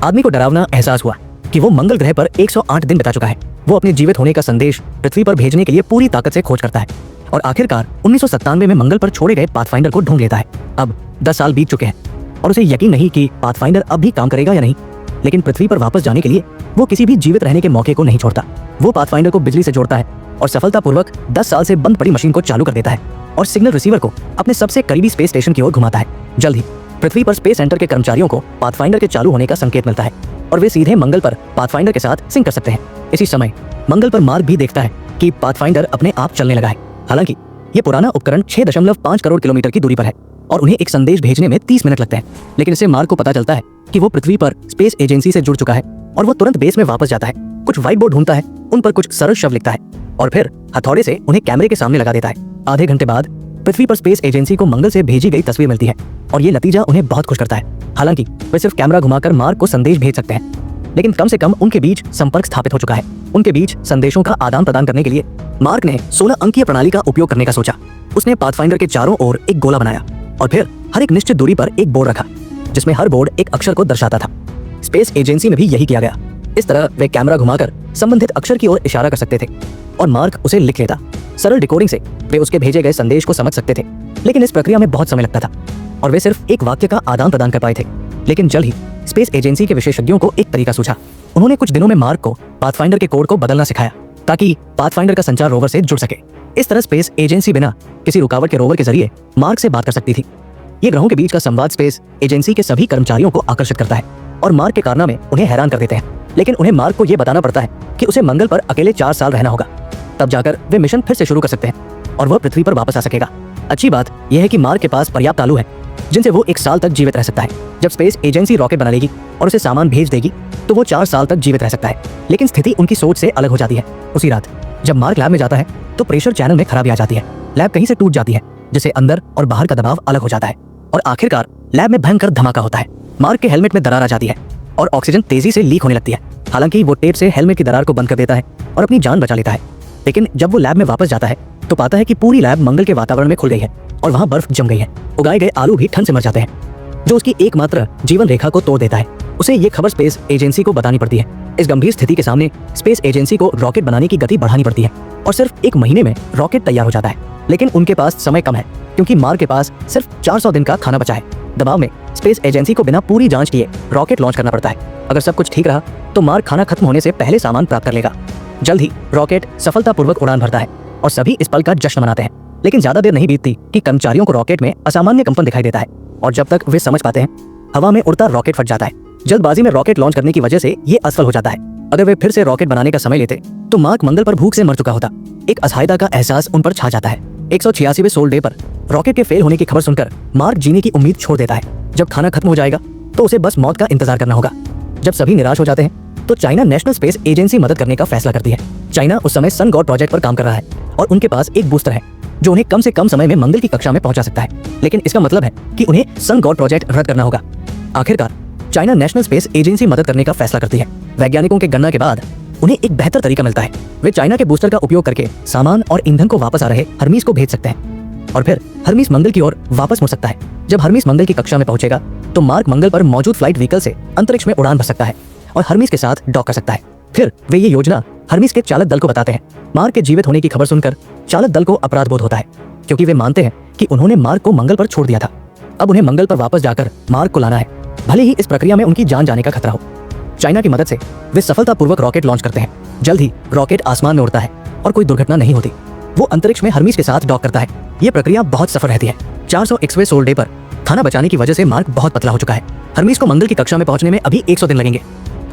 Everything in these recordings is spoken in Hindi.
आदमी को डरावना एहसास हुआ कि वो मंगल ग्रह पर 108 दिन बिता चुका है। वो अपने जीवित होने का संदेश पृथ्वी पर भेजने के लिए पूरी ताकत से खोज करता है और आखिरकार 1997 में मंगल पर छोड़े गए पाथफाइंडर को ढूंढ लेता है। अब 10 साल बीत चुके हैं और उसे यकीन नहीं कि पाथफाइंडर अब भी काम करेगा या नहीं, लेकिन पृथ्वी पर वापस जाने के लिए वो किसी भी जीवित रहने के मौके को नहीं छोड़ता। वो पाथफाइंडर को बिजली से जोड़ता है और सफलतापूर्वक 10 साल से बंद पड़ी मशीन को चालू कर देता है और सिग्नल रिसीवर को अपने सबसे करीबी स्पेस स्टेशन की ओर घुमाता है। जल्द ही पृथ्वी पर स्पेस सेंटर के कर्मचारियों को पाथफाइंडर के चालू होने का संकेत मिलता है और वे सीधे मंगल पर पाथफाइंडर के साथ सिंक कर सकते हैं। इसी समय मंगल पर मार्क भी देखता है कि पाथफाइंडर अपने आप चलने लगा है। हालांकि ये पुराना उपकरण 6.5 करोड़ किलोमीटर की दूरी पर है और उन्हें एक संदेश भेजने में 30 मिनट लगते हैं। लेकिन इससे मार्क को पता चलता है कि वो पृथ्वी पर स्पेस एजेंसी से जुड़ चुका है और वो तुरंत बेस में वापस जाता है। कुछ व्हाइट बोर्ड ढूंढता है, उन पर कुछ सरल शब्द लिखता है और फिर हथौड़े से उन्हें कैमरे के सामने लगा देता है। आधे घंटे बाद पृथ्वी पर स्पेस एजेंसी को मंगल से भेजी गई तस्वीर मिलती है और ये नतीजा उन्हें बहुत खुश करता है। हालांकि वे सिर्फ कैमरा घुमाकर मार्क को संदेश भेज सकते हैं, लेकिन कम से कम उनके बीच संपर्क स्थापित हो चुका है। उनके बीच संदेशों का आदान प्रदान करने के लिए मार्क ने 16 अंकीय प्रणाली का उपयोग करने का सोचा। उसने पाथफाइंडर के चारों ओर एक गोला बनाया और फिर हर एक निश्चित दूरी पर एक बोर्ड रखा जिसमें हर बोर्ड एक अक्षर को दर्शाता था। स्पेस एजेंसी में भी यही किया गया। इस तरह वे कैमरा घुमाकर संबंधित अक्षर की ओर इशारा कर सकते थे और मार्क उसे लिख लेता। सरल डिकोडिंग से वे उसके भेजे गए संदेश को समझ सकते थे, लेकिन इस प्रक्रिया में बहुत समय लगता था और वे सिर्फ एक वाक्य का आदान प्रदान कर पाए थे। लेकिन जल्द ही स्पेस एजेंसी के विशेषज्ञों को एक तरीका सूझा। उन्होंने कुछ दिनों में मार्क को पाथफाइंडर के कोड को बदलना सिखाया ताकि पाथफाइंडर का संचार रोवर से जुड़ सके। इस तरह स्पेस एजेंसी बिना किसी रुकावट के रोवर के जरिए मार्क से बात कर सकती थी। ये ग्रहों के बीच का संवाद स्पेस एजेंसी के सभी कर्मचारियों को आकर्षित करता है और मार्क के कारनामे उन्हें हैरान कर देते हैं। लेकिन उन्हें मार्क को यह बताना पड़ता है कि उसे मंगल पर अकेले 4 साल रहना होगा, तब जाकर वे मिशन फिर से शुरू कर सकते हैं और वह पृथ्वी पर वापस आ सकेगा। अच्छी बात यह है कि मार्क के पास पर्याप्त आलू है जिनसे वो 1 साल तक जीवित रह सकता है। जब स्पेस एजेंसी रॉकेट बना लेगी और उसे सामान भेज देगी तो वो 4 साल तक जीवित रह सकता है। लेकिन स्थिति उनकी सोच से अलग हो जाती है। उसी रात जब मार्क लैब में जाता है तो प्रेशर चैनल में खराबी आ जाती है। लैब कहीं से टूट जाती है जिससे अंदर और बाहर का दबाव अलग हो जाता है और आखिरकार लैब में भयंकर धमाका होता है। मार्क के हेलमेट में दरार आ जाती है और ऑक्सीजन तेजी से लीक होने लगती है। हालांकि वो टेप से हेलमेट की दरार को बंद कर देता है और अपनी जान बचा लेता है। लेकिन जब वो लैब में वापस जाता है तो पाता है कि पूरी लैब मंगल के वातावरण में खुल गई है और वहाँ बर्फ जम गई है। उगाए गए आलू भी ठंड से मर जाते हैं, जो उसकी एकमात्र जीवन रेखा को तोड़ देता है। उसे ये खबर स्पेस एजेंसी को बतानी पड़ती है। इस गंभीर स्थिति के सामने स्पेस एजेंसी को रॉकेट बनाने की गति बढ़ानी पड़ती है और सिर्फ 1 महीने में रॉकेट तैयार हो जाता है। लेकिन उनके पास समय कम है क्योंकि मार्क के पास सिर्फ 400 दिन का खाना बचा है। दबाव में स्पेस एजेंसी को बिना पूरी जांच किए रॉकेट लॉन्च करना पड़ता है। अगर सब कुछ ठीक रहा तो मार्क खाना खत्म होने से पहले सामान प्राप्त कर लेगा। जल्द ही रॉकेट सफलतापूर्वक उड़ान भरता है और सभी इस पल का जश्न मनाते हैं। लेकिन ज्यादा देर नहीं बीतती कि कर्मचारियों को रॉकेट में असामान्य कंपन दिखाई देता है और जब तक वे समझ पाते हैं हवा में उड़ता रॉकेट फट जाता है। जल्दबाजी में रॉकेट लॉन्च करने की वजह से ये असफल हो जाता है। अगर वे फिर से रॉकेट बनाने का समय लेते तो मार्क मंगल पर भूख से मर चुका होता। एक असहायता का एहसास उन पर छा जाता है। 186वें सोल डे पर रॉकेट के फेल होने की खबर सुनकर मार्क जीने की उम्मीद छोड़ देता है। जब खाना खत्म हो जाएगा तो उसे बस मौत का इंतजार करना होगा। जब सभी निराश हो जाते हैं तो चाइना नेशनल स्पेस एजेंसी मदद करने का फैसला करती है। चाइना उस समय सन गॉड प्रोजेक्ट पर काम कर रहा है और उनके पास एक बूस्टर है जो उन्हें कम से कम समय में मंगल की कक्षा में पहुंचा सकता है। लेकिन इसका मतलब है कि उन्हें सन गॉड प्रोजेक्ट रद्द करना होगा। आखिरकार चाइना नेशनल स्पेस एजेंसी मदद करने का फैसला करती है। वैज्ञानिकों के गणना के बाद उन्हें एक बेहतर तरीका मिलता है। वे चाइना के बूस्टर का उपयोग करके सामान और ईंधन को वापस आ रहे हर्मीस को भेज सकते हैं और फिर हर्मीस मंगल की ओर वापस मुड़ सकता है। जब हर्मीस मंगल की कक्षा में पहुंचेगा तो मार्क मंगल पर मौजूद फ्लाइट व्हीकल से अंतरिक्ष में उड़ान भर सकता है और हर्मीस के साथ डॉक कर सकता है। फिर वे ये योजना हर्मीस के चालक दल को बताते हैं। मार्क के जीवित होने की खबर सुनकर चालक दल को अपराध बोध होता है क्योंकि वे मानते हैं कि उन्होंने मार्क को मंगल पर छोड़ दिया था। अब उन्हें मंगल पर वापस जाकर मार्क को लाना है, भले ही इस प्रक्रिया में उनकी जान जाने का खतरा हो। चाइना की मदद से वे सफलतापूर्वक रॉकेट लॉन्च करते हैं। जल्द ही रॉकेट आसमान में उड़ता है और कोई दुर्घटना नहीं होती। वो अंतरिक्ष में हर्मीस के साथ डॉक करता है। ये प्रक्रिया बहुत सफल रहती है। 401वें सोल डे पर खाना बचाने की वजह से मार्क बहुत पतला हो चुका है। हर्मीस को मंगल की कक्षा में पहुंचने में अभी 100 दिन लगेंगे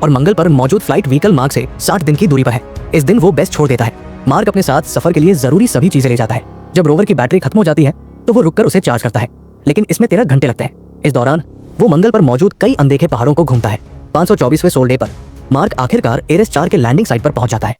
और मंगल पर मौजूद फ्लाइट व्हीकल मार्क से 60 दिन की दूरी पर है। इस दिन वो बेस छोड़ देता है। मार्क अपने साथ सफर के लिए जरूरी सभी चीजें ले जाता है। जब रोवर की बैटरी खत्म हो जाती है तो वो रुककर उसे चार्ज करता है, लेकिन इसमें 13 घंटे लगते हैं। इस दौरान वो मंगल पर मौजूद कई अनदेखे पहाड़ों को घूमता है। 524वें सोल डे पर मार्क आखिरकार एरेस 4 के लैंडिंग साइट पर पहुंच जाता है।